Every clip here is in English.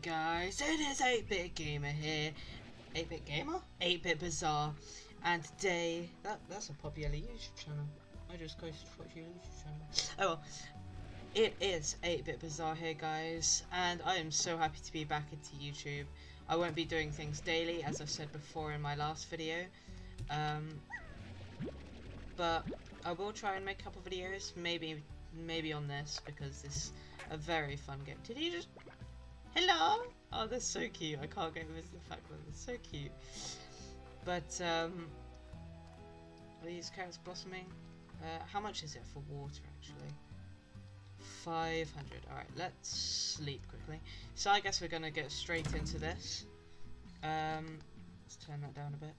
guys, it is 8-Bit Gamer here. 8-Bit Gamer? 8-Bit Bizarre. And today, that's a popular YouTube channel. I just ghosted for your YouTube channel. Oh well, it is 8-Bit Bizarre here, guys, and I am so happy to be back into YouTube. I won't be doing things daily, as I said before in my last video, but I will try and make a couple videos, maybe on this, because this is a very fun game. Did you just... Hello? Oh, they're so cute. I can't get over the fact that they're so cute. But, are these carrots blossoming? How much is it for water, actually? 500. Alright, let's sleep quickly. So I guess we're going to get straight into this. Let's turn that down a bit.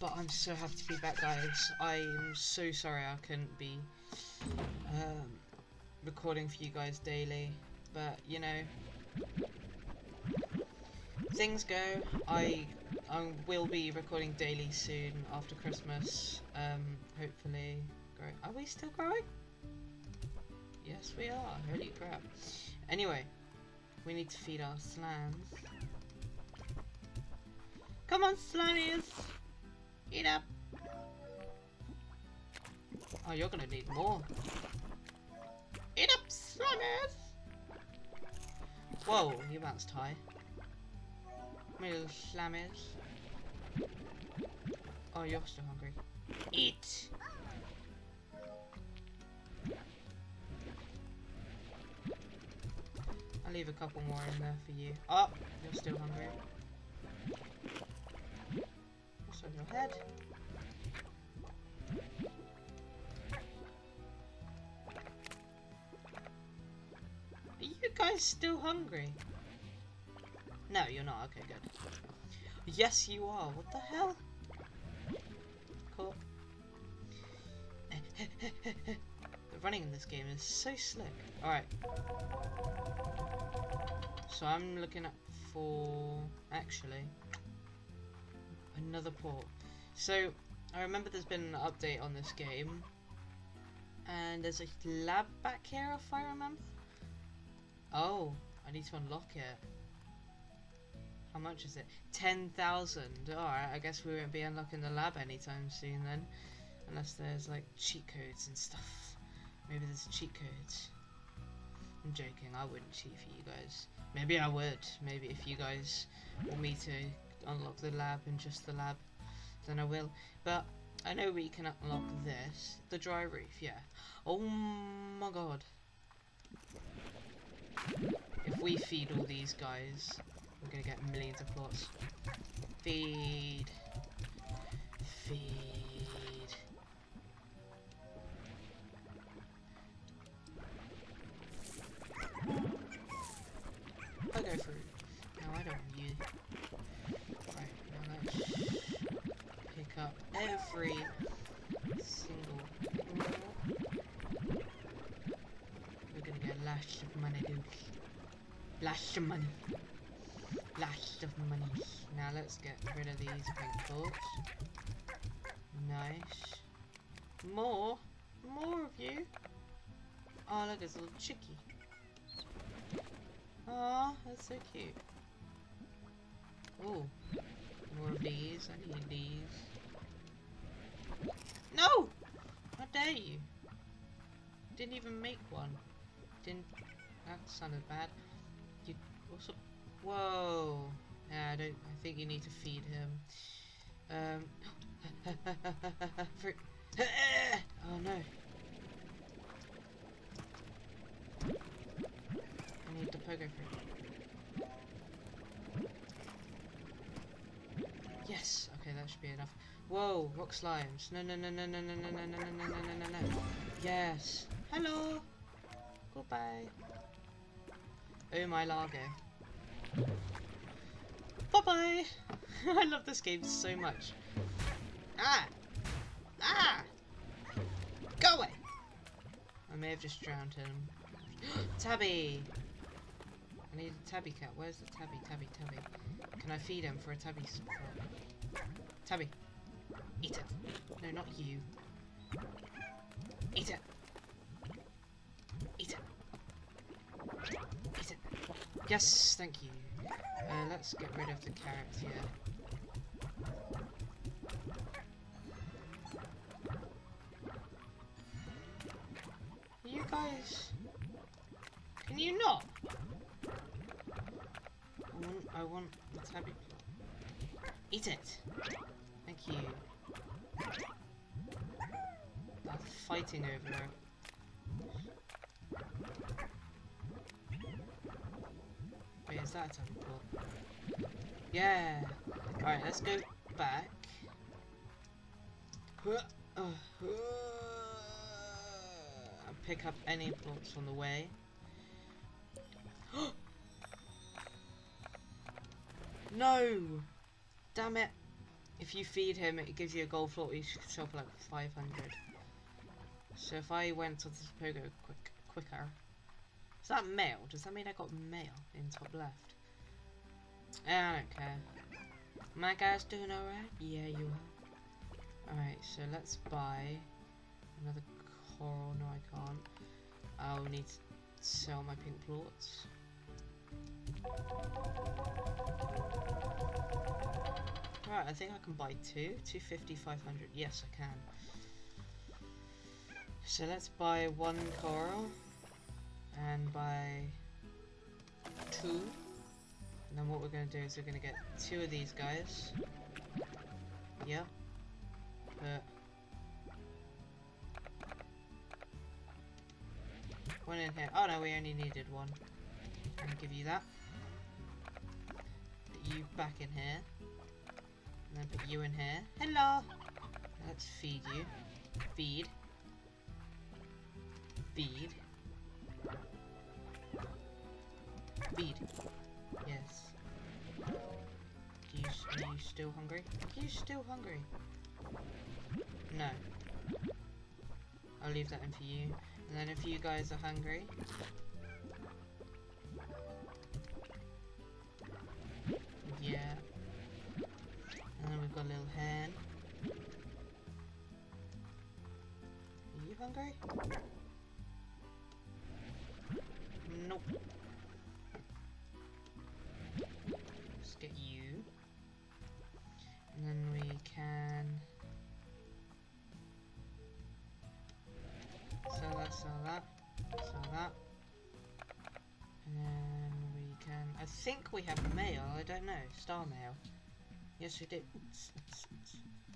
But I'm so happy to be back, guys. I'm so sorry I couldn't be recording for you guys daily, but you know, things go. I will be recording daily soon after Christmas. Hopefully, grow. Are we still growing? Yes, we are. Holy crap! Anyway, we need to feed our slams. Come on, slimies! Eat up! Oh, you're gonna need more. Eat up, slimies! Whoa, you bounced high. My little slammies. Oh, you're still hungry. Eat! I'll leave a couple more in there for you. Oh, you're still hungry. What's on your head? Are you guys still hungry? No, you're not. Okay, good. Yes, you are. What the hell? Cool. The running in this game is so slick. Alright. So I'm looking up for... Actually... another port. So, I remember there's been an update on this game. And there's a lab back here, if I remember. Oh, I need to unlock it. How much is it? 10,000. Alright, I guess we won't be unlocking the lab anytime soon then. Unless there's like cheat codes and stuff. Maybe there's cheat codes. I'm joking, I wouldn't cheat for you guys. Maybe I would. Maybe if you guys want me to unlock the lab and just the lab, then I will. But I know we can unlock this. The dry reef, yeah. Oh my god. If we feed all these guys, we're gonna get millions of plots. Feed. Feed. I'll go through. No, I don't want you. Right, now let's pick up every single... We're gonna get lots of money, dude. Lots of money. Lots of money. Now let's get rid of these pink thoughts. Nice. More? More of you? Oh, look, there's a little chickie. Aw, that's so cute. Oh, more of these. I need these. No! How dare you? Didn't even make one. Didn't. That sounded bad. You also. Whoa. Yeah, I think you need to feed him. Oh no. I need the pogo fruit. Yes. Okay, that should be enough. Whoa, rock slimes. No, no, no, no, no, no, no, no, no, no, no, no, no, no. Yes. Hello. Goodbye. Oh my Largo. Bye bye. I love this game so much. Ah. Ah. Go away. I may have just drowned him. Tabby. I need a tabby cat. Where's the tabby? Tabby, tabby. Can I feed him for a tabby? Tabby. Eat it. No, not you. Eat it. Eat it. Yes, thank you. Let's get rid of the carrots here. You guys... Can you not? I want the tabby plot. Eat it! Thank you. I'm fighting over it. Wait, is that a tabby plot? Yeah! Alright, let's go back. And pick up any plots on the way. No! Damn it! If you feed him, it gives you a gold float. You should show up like 500. So if I went to this pogo quicker. Is that mail? Does that mean I got mail in top left? I don't care. My guy's doing alright? Yeah, you are. Alright, so let's buy another coral. No, I can't. I'll need to sell my pink plots. Right, I think I can buy two. 250, 500. Yes, I can. So let's buy one coral and buy two. And then what we're going to do is we're going to get two of these guys. Yep. But one in here. Oh no, we only needed one. I'm gonna give you that. Put you back in here. And then put you in here. Hello! Let's feed you. Feed. Feed. Feed. Yes. Are you still hungry? Are you still hungry? No. I'll leave that in for you. And then if you guys are hungry... Yeah. And then we've got a little hen. Are you hungry? Nope. Let's get you. And then we can... sell that, sell that, sell that. And then we can... I think we have mail, I don't know. Star mail. Yes, we do.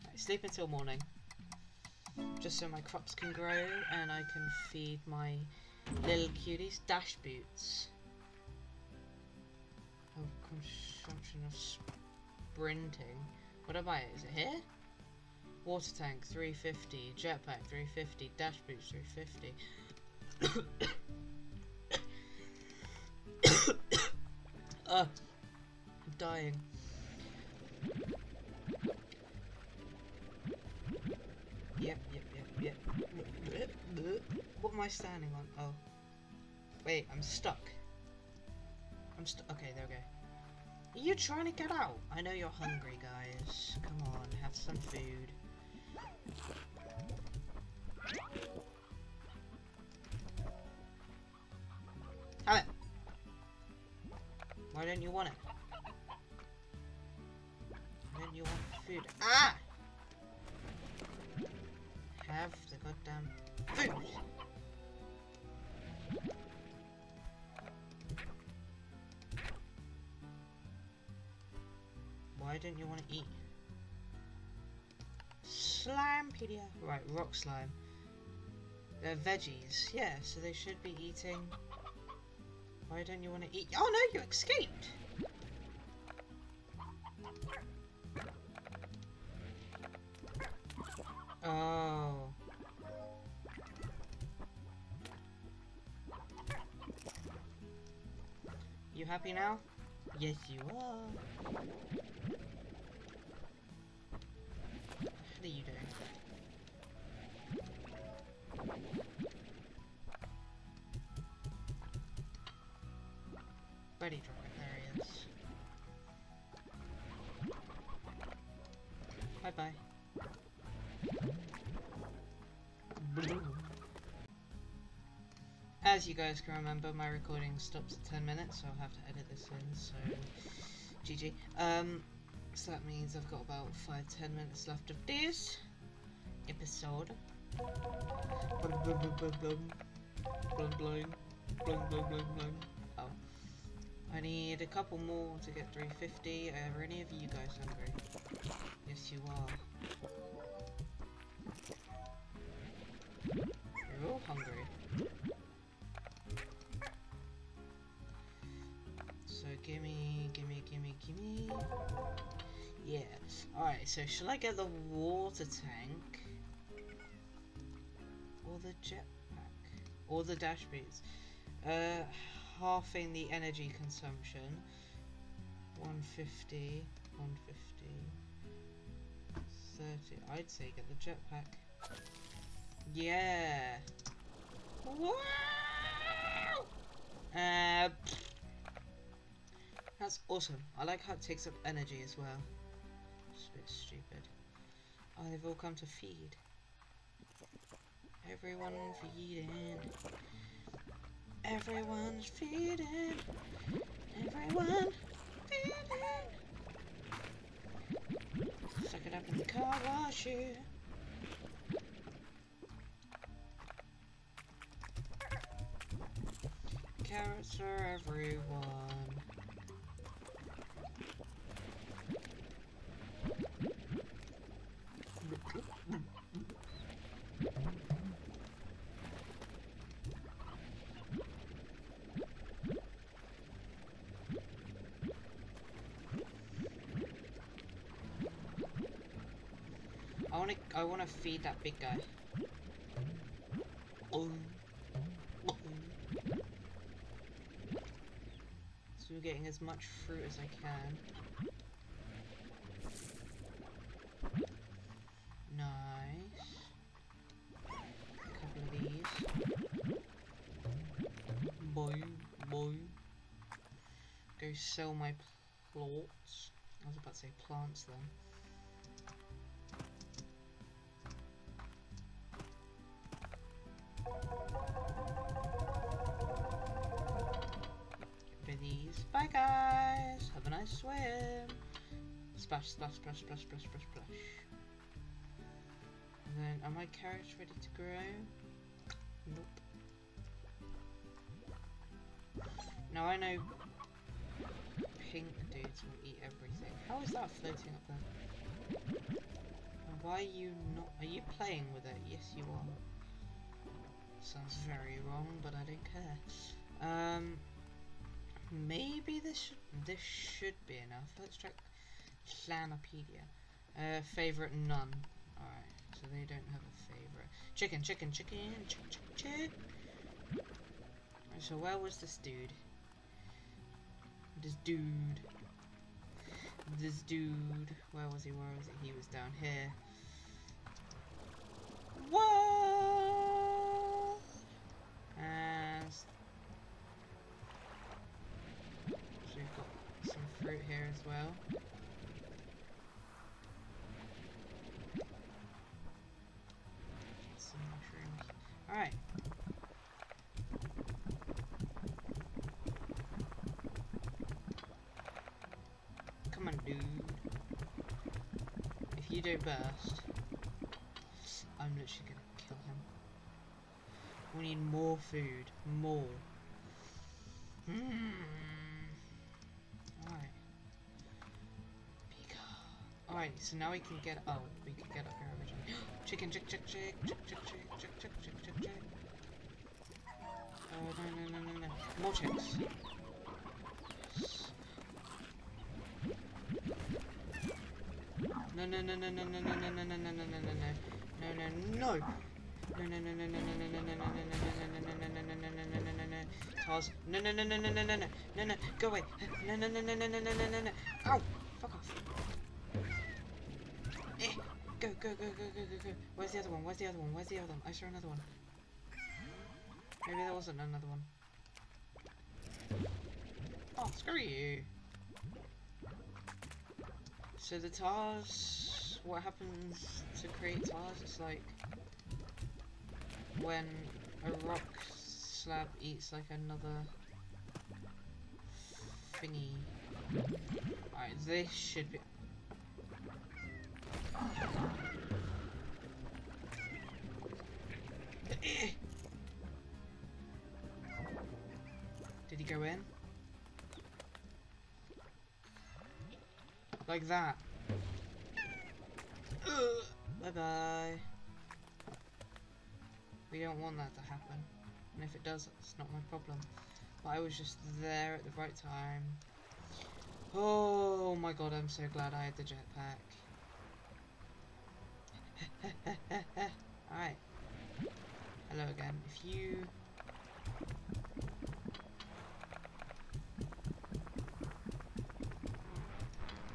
Right, sleep until morning. Just so my crops can grow and I can feed my little cuties. Dash boots. Oh, consumption of sprinting. What do I buy? Is it here? Water tank 350, jetpack 350, dash boots 350. I'm dying. Yep. What am I standing on? Oh. Wait, I'm stuck. Okay, there we go. Are you trying to get out? I know you're hungry, guys. Come on, have some food. Have it! Why don't you want it? Why don't you want food? Ah! Have the goddamn food! Why don't you want to eat? Slimepedia. Right, rock slime. They're veggies. Yeah, so they should be eating. Why don't you want to eat? Oh no, you escaped! Oh. You happy now? Yes, you are. What are you doing? Buddy Dragon, there he is. Bye bye. As you guys can remember, my recording stops at 10 minutes, so I'll have to edit this in, so GG. So that means I've got about 5-10 minutes left of this episode. Blum, blum, blum, blum, blum. Blum, blum, blum, blum, blum, blum. Oh. I need a couple more to get 350. Are any of you guys hungry? Yes, you are. You're all hungry. So gimme. Yeah. Alright, so shall I get the water tank? Or the jetpack? Or the dash boots? Halving the energy consumption. 150. 30. I'd say get the jetpack. Yeah. Wow! That's awesome. I like how it takes up energy as well. Just a bit stupid. Oh, they've all come to feed. Everyone feeding. Everyone's feeding. Everyone feeding. Suck it up in the car wash you. Carrots for everyone. I wanna feed that big guy. So we're getting as much fruit as I can. Nice. A couple of these. Boy. Go sell my plots. I was about to say plants then. These. Bye guys! Have a nice swim! Splash, splash, splash, splash, splash, splash, splash. And then, are my carrots ready to grow? Nope. Now I know pink dudes will eat everything. How is that floating up there? And why are you not... Are you playing with it? Yes you are. Sounds very wrong, but I don't care. Maybe this should be enough. Let's check Clamopedia. Favorite none. Alright, so they don't have a favorite. Chicken. So where was this dude? This dude. Where was he? He was down here. Whoa! And so we've got some fruit here as well. Some mushrooms. Alright. Come on, dude. If you don't burst, I'm literally gonna kill him. We need more food. More. Alright. Alright, so now we can get... Oh, we can get up here originally. Chicken. Oh, no. More chicks. No. Tars. No. Go away. No. Ow! Fuck off. Go. Where's the other one? I saw another one. Maybe there wasn't another one. Oh, screw you. So the tars, what happens to create tars? It's like when a rock slab eats like another thingy. Alright, this should be... Did he go in? Like that. Bye bye. We don't want that to happen. And if it does, it's not my problem. But I was just there at the right time. Oh my god, I'm so glad I had the jetpack. Alright. Hello again. If you...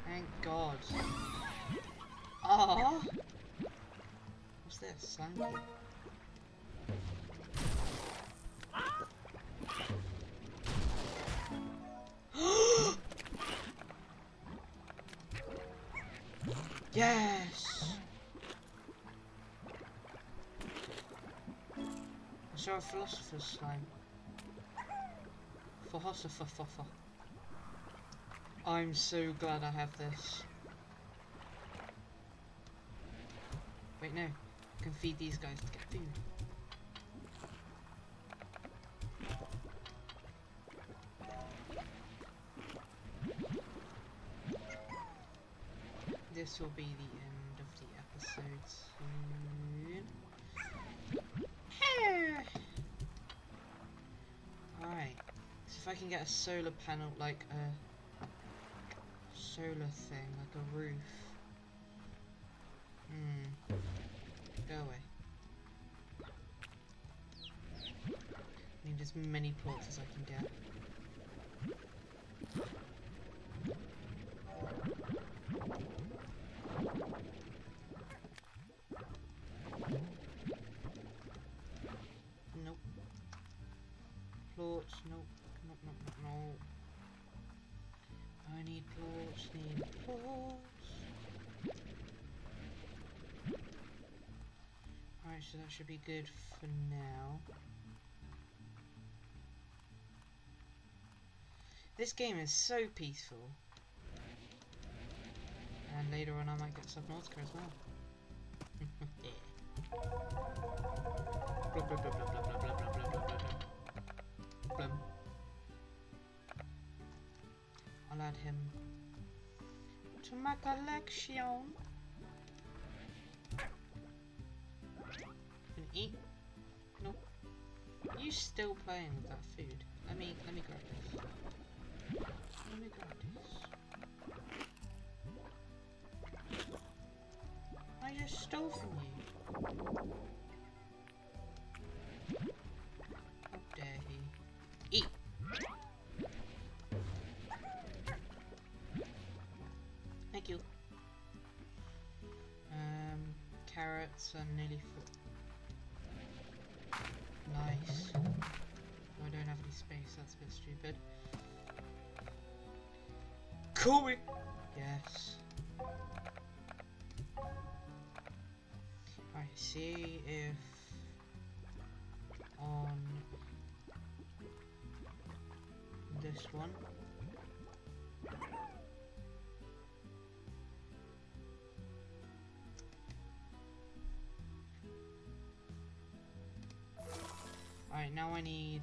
Thank god. Ah! What's this? Slime? Yes! I saw a philosopher's slime. Philosopher. I'm so glad I have this. Wait, no. I can feed these guys to get food. This will be the end of the episode soon. Alright. So if I can get a solar panel, like a solar thing, like a roof. Go away. Need as many plots as I can get. Nope. Plots, nope. No. I need plots, Alright, so that should be good for now. This game is so peaceful. And later on I might get Subnautica as well. Yeah. Blub, blub, blub, blub, blub, blub, blub, blub, blub, blub. Blum. I'll add him to my collection. Can eat? Nope. Are you still playing with that food? Let me grab this. Let me grab this. I just stole from you. How dare he? Eat! Thank you. Carrots are nearly full. Nice. Oh, I don't have any space, that's a bit stupid. Cool! Yes. Alright, see if on this one. Alright, now I need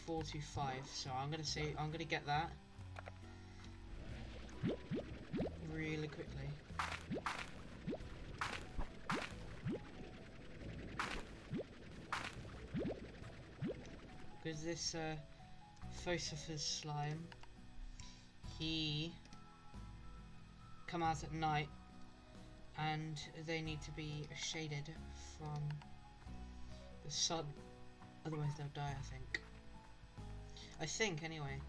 45, so I'm gonna get that really quickly. Because this Phosphorus slime, he come out at night and they need to be shaded from the sun. Otherwise they'll die, I think anyway.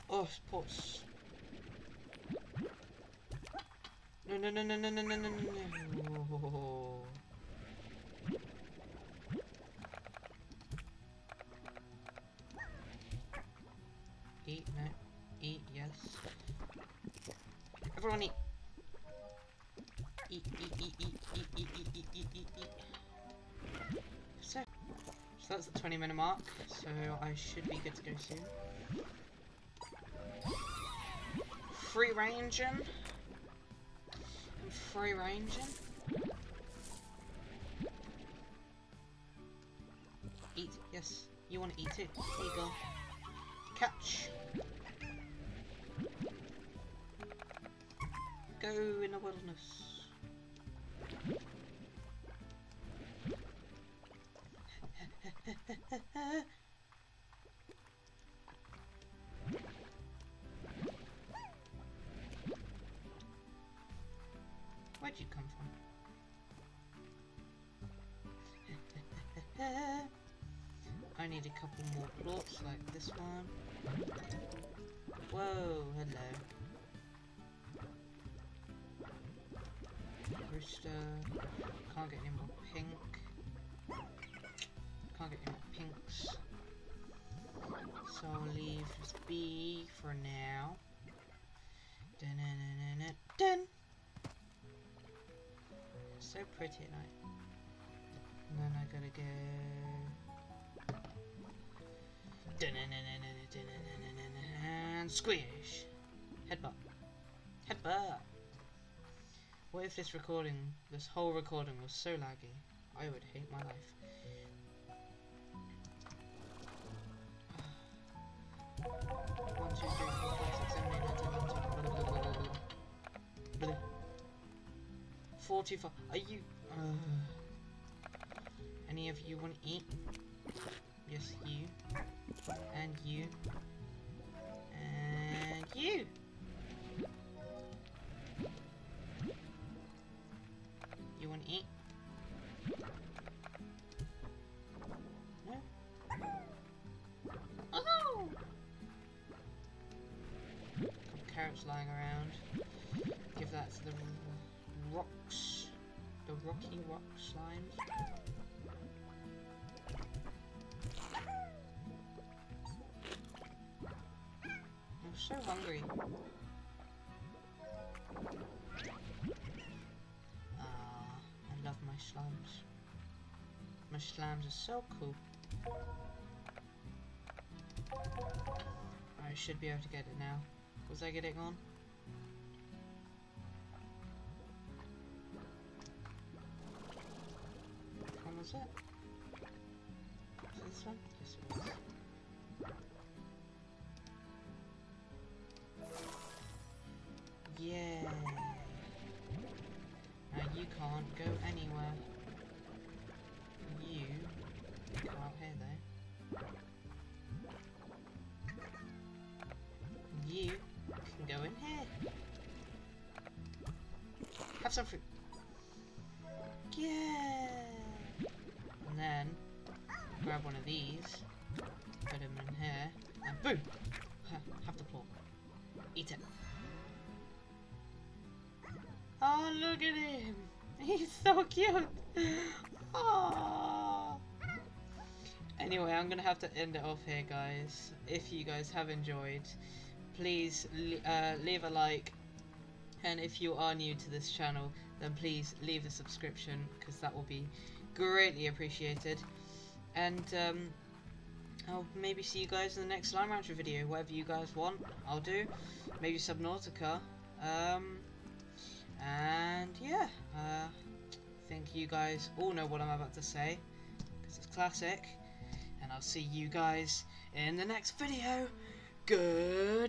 Oh, pots. No. Eat, no. Eat, yes. Everyone eat. Eat. So So that's the 20-minute mark, so I should be good to go soon. Free ranging. I'm free ranging. Eat, yes. You want to eat it? There you go. Catch. Go in the wilderness. Where'd you come from? I need a couple more plots like this one. Whoa, hello. Rooster. Can't get any more pink. Can't get any more pinks. So I'll leave this B for now. Dun -dun -dun -dun -dun. So pretty at night. And then I gotta go. Dun -dun -dun -dun -dun -dun -dun -dun -dun. And squish. Headbutt. Headbutt. What if this recording, this whole recording was so laggy? I would hate my life. 1, 2, 3, 4, 5, 6, 7, 8, 9, 10, 11, 12, 45. Are you? Any of you want to eat? Yes, you. And you. And you. You want to eat? No? Oh! Got carrots lying around. Give that to the rocks. The rocky rock slimes. I'm so hungry. I love my slimes. My slimes are so cool. I should be able to get it now. Was I getting on? Which one was it? Was it this one? Yes, it was. Yeah. Now you can't go anywhere. You go out here though. You can go in here. Have some fruit. Yeah. And then grab one of these, put him in here, and boom! Have the plot. Eat it. Oh, look at him! He's so cute! Oh. Anyway, I'm gonna have to end it off here, guys. If you guys have enjoyed, please leave a like, and if you are new to this channel, then please leave a subscription, because that will be greatly appreciated. And I'll maybe see you guys in the next Slime Rancher video. Whatever you guys want, I'll do. Maybe Subnautica. And yeah, I think you guys all know what I'm about to say, because it's classic. And I'll see you guys in the next video. Good.